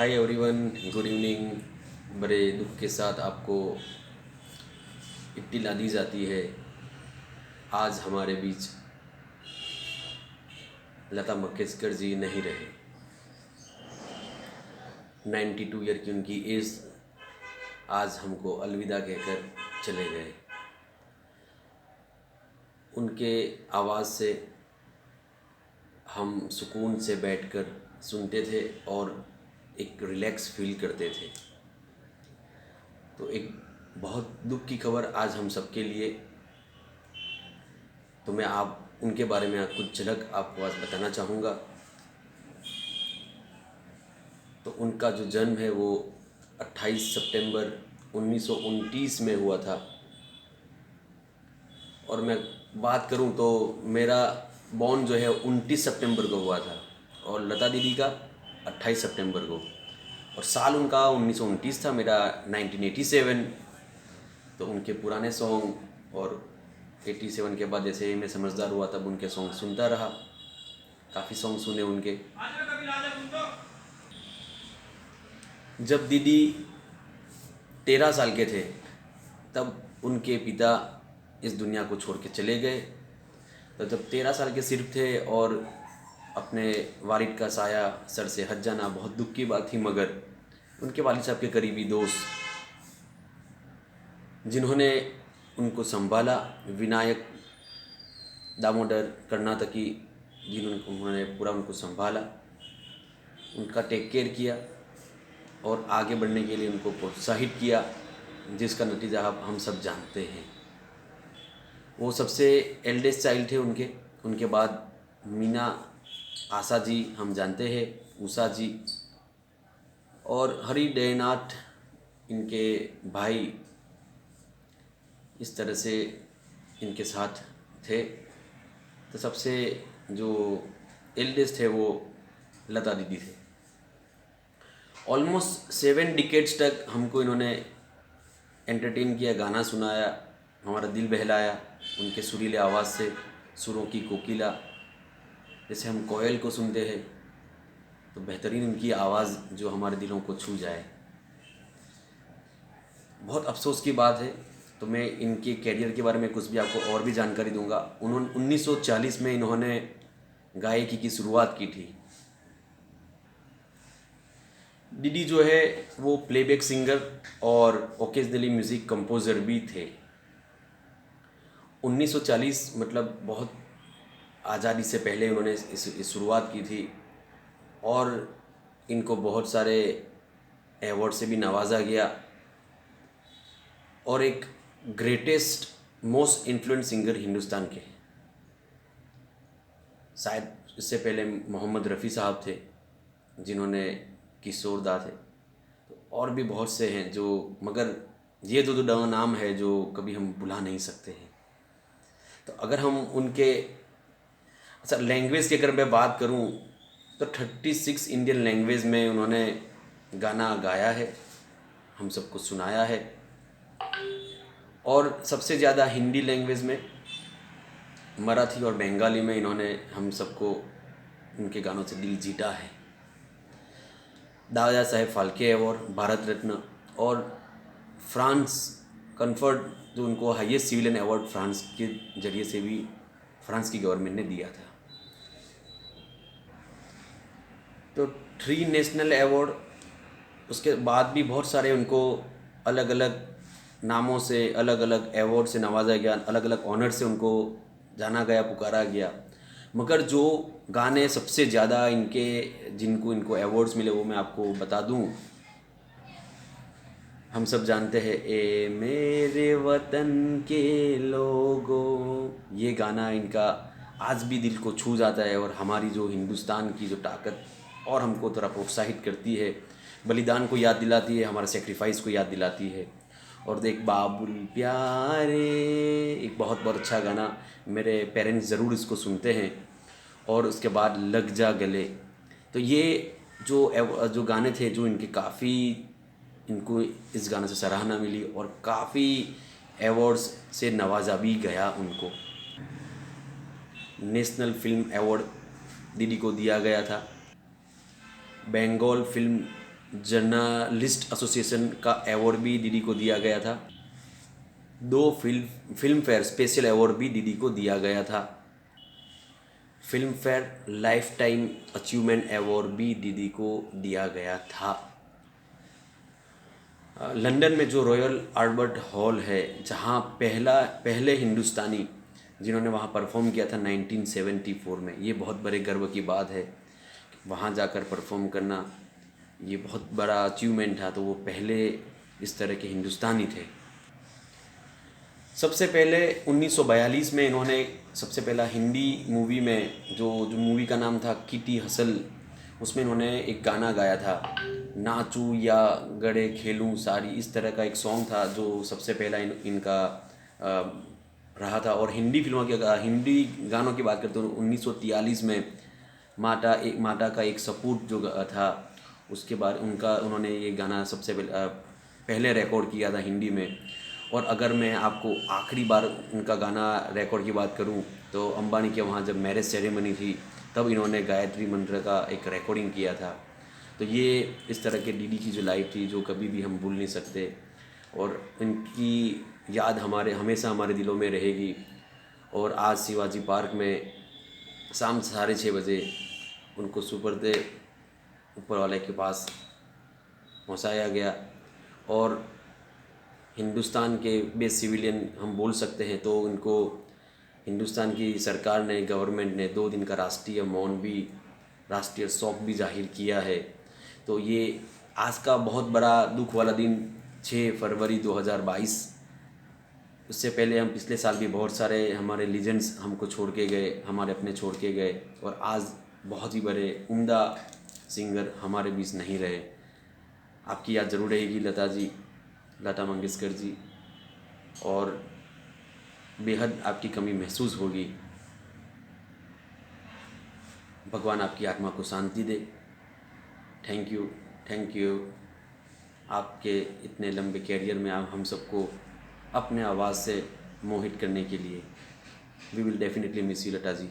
Hi everyone, good evening. बड़े दुख के साथ आपको इत्तला दी जाती है, आज हमारे बीच लता मंगेशकर जी नहीं रहे। 92 ईयर की उनकी एज आज हमको अलविदा कहकर चले गए। उनके आवाज़ से हम सुकून से बैठकर सुनते थे और एक रिलैक्स फील करते थे। तो एक बहुत दुख की खबर आज हम सबके लिए। तो मैं आप उनके बारे में कुछ झलक आपको आज बताना चाहूँगा। तो उनका जो जन्म है वो 28 सितंबर 1929 में हुआ था। और मैं बात करूं तो मेरा बॉर्न जो है 29 सितंबर को हुआ था और लता दीदी का 28 सितंबर को, और साल उनका 1929 था, मेरा 1987। तो उनके पुराने सॉन्ग, और 87 के बाद जैसे मैं समझदार हुआ तब उनके सॉन्ग सुनता रहा, काफ़ी सॉन्ग सुने उनके। जब दीदी 13 साल के थे तब उनके पिता इस दुनिया को छोड़ के चले गए। तो जब 13 साल के सिर्फ थे और अपने वालिद का साया सर से हट जाना बहुत दुख की बात थी, मगर उनके वालिद साहब के करीबी दोस्त जिन्होंने उनको संभाला, विनायक दामोदर कर्नाटकी, जिन्होंने पूरा उनको संभाला, उनका टेक केयर किया और आगे बढ़ने के लिए उनको प्रोत्साहित किया, जिसका नतीजा हम सब जानते हैं। वो सबसे एल्डेस्ट चाइल्ड थे उनके बाद मीना, आशा जी हम जानते हैं, उषा जी और हरी डयनाथ इनके भाई, इस तरह से इनके साथ थे। तो सबसे जो एल्डेस्ट थे वो लता दीदी थे। ऑलमोस्ट 7 डिकेड्स तक हमको इन्होंने एंटरटेन किया, गाना सुनाया, हमारा दिल बहलाया उनके सुरीले आवाज़ से, सुरों की कोकिला। जैसे हम कोयल को सुनते हैं तो बेहतरीन उनकी आवाज़ जो हमारे दिलों को छू जाए। बहुत अफसोस की बात है। तो मैं इनके कैरियर के बारे में कुछ भी आपको और भी जानकारी दूंगा। उन्होंने 1940 में इन्होंने गायकी की शुरुआत की थी। दीदी जो है वो प्लेबैक सिंगर और ओकेजनली म्यूज़िक कंपोज़र भी थे। 1940 मतलब बहुत आज़ादी से पहले उन्होंने इस शुरुआत की थी और इनको बहुत सारे अवार्ड से भी नवाजा गया और एक greatest most influence singer Hindustan के। शायद इससे पहले मोहम्मद रफ़ी साहब थे जिन्होंने किशोर दा थे, तो और भी बहुत से हैं जो, मगर ये दो नाम है जो कभी हम भुला नहीं सकते हैं। तो अगर हम उनके अच्छा लैंग्वेज की अगर मैं बात करूं तो 36 इंडियन लैंग्वेज में उन्होंने गाना गाया है, हम सबको सुनाया है। और सबसे ज़्यादा हिंदी लैंग्वेज में, मराठी और बंगाली में इन्होंने हम सबको उनके गानों से दिल जीता है। दादा साहेब फाल्के अवार्ड, भारत रत्न और फ्रांस कन्फर्ड, जो उनको हाईएस्ट सिविलियन अवार्ड फ्रांस के जरिए से भी फ्रांस की गवर्नमेंट ने दिया था। तो 3 नेशनल अवार्ड, उसके बाद भी बहुत सारे उनको अलग अलग नामों से, अलग अलग अवार्ड से नवाजा गया, अलग अलग ऑनर से उनको जाना गया, पुकारा गया। मगर जो गाने सबसे ज़्यादा इनको अवार्ड्स मिले वो मैं आपको बता दूं। हम सब जानते हैं ए मेरे वतन के लोगों, ये गाना इनका आज भी दिल को छू जाता है और हमारी जो हिंदुस्तान की जो ताकत और हमको थोड़ा प्रोत्साहित करती है, बलिदान को याद दिलाती है, हमारा सेक्रीफाइस को याद दिलाती है। और देख बाबुल प्यारे, एक बहुत बहुत अच्छा गाना, मेरे पेरेंट्स ज़रूर इसको सुनते हैं। और उसके बाद लग जा गले। तो ये जो गाने थे जो इनके काफ़ी, इनको इस गाने से सराहना मिली और काफ़ी अवार्ड्स से नवाजा भी गया उनको। नेशनल फिल्म अवार्ड दीदी को दिया गया था। बंगाल फिल्म जर्नलिस्ट एसोसिएशन का अवार्ड भी दीदी को दिया गया था। 2 फिल्म फेयर स्पेशल अवार्ड भी दीदी को दिया गया था। Film fair life time achievement award भी दीदी को दिया गया था। लंदन में जो रॉयल अल्बर्ट हॉल है, जहाँ पहले हिंदुस्तानी जिन्होंने वहाँ परफॉर्म किया था 1974 में, ये बहुत बड़े गर्व की बात है। वहाँ जाकर परफॉर्म करना ये बहुत बड़ा अचीवमेंट था। तो वो पहले इस तरह के हिंदुस्तानी थे। सबसे पहले 1942 में इन्होंने सबसे पहला हिंदी मूवी में जो मूवी का नाम था किटी हसल, उसमें इन्होंने एक गाना गाया था, नाचूं या गड़े खेलूं सारी, इस तरह का एक सॉन्ग था जो सबसे पहला इनका रहा था। और हिंदी गानों की बात करते हैं 1943 में माटा का एक सपूत जो था, उसके बाद उन्होंने ये गाना सबसे पहले रिकॉर्ड किया था हिंदी में। और अगर मैं आपको आखिरी बार उनका गाना रिकॉर्ड की बात करूं तो अंबानी के वहाँ जब मैरिज सेरेमनी थी तब इन्होंने गायत्री मंत्र का एक रिकॉर्डिंग किया था। तो ये इस तरह के दीदी की जो लाइफ थी जो कभी भी हम भूल नहीं सकते, और इनकी याद हमेशा हमारे दिलों में रहेगी। और आज शिवाजी पार्क में शाम 6:30 बजे उनको सुपुर्द ऊपर वाले के पास पहुंचाया गया। और हिंदुस्तान के बेस्ट सिविलियन हम बोल सकते हैं, तो उनको हिंदुस्तान की सरकार ने, गवर्नमेंट ने 2 दिन का राष्ट्रीय मौन भी, राष्ट्रीय शोक भी जाहिर किया है। तो ये आज का बहुत बड़ा दुख वाला दिन 6 फरवरी 2022। उससे पहले हम पिछले साल भी बहुत सारे हमारे लीजेंड्स हमको छोड़ के गए, हमारे अपने छोड़ के गए, और आज बहुत ही बड़े उम्दा सिंगर हमारे बीच नहीं रहे। आपकी याद ज़रूर रहेगी लता मंगेशकर जी, और बेहद आपकी कमी महसूस होगी। भगवान आपकी आत्मा को शांति दे। थैंक यू आपके इतने लंबे कैरियर में आप हम सबको अपने आवाज़ से मोहित करने के लिए। We will definitely miss you Lata ji.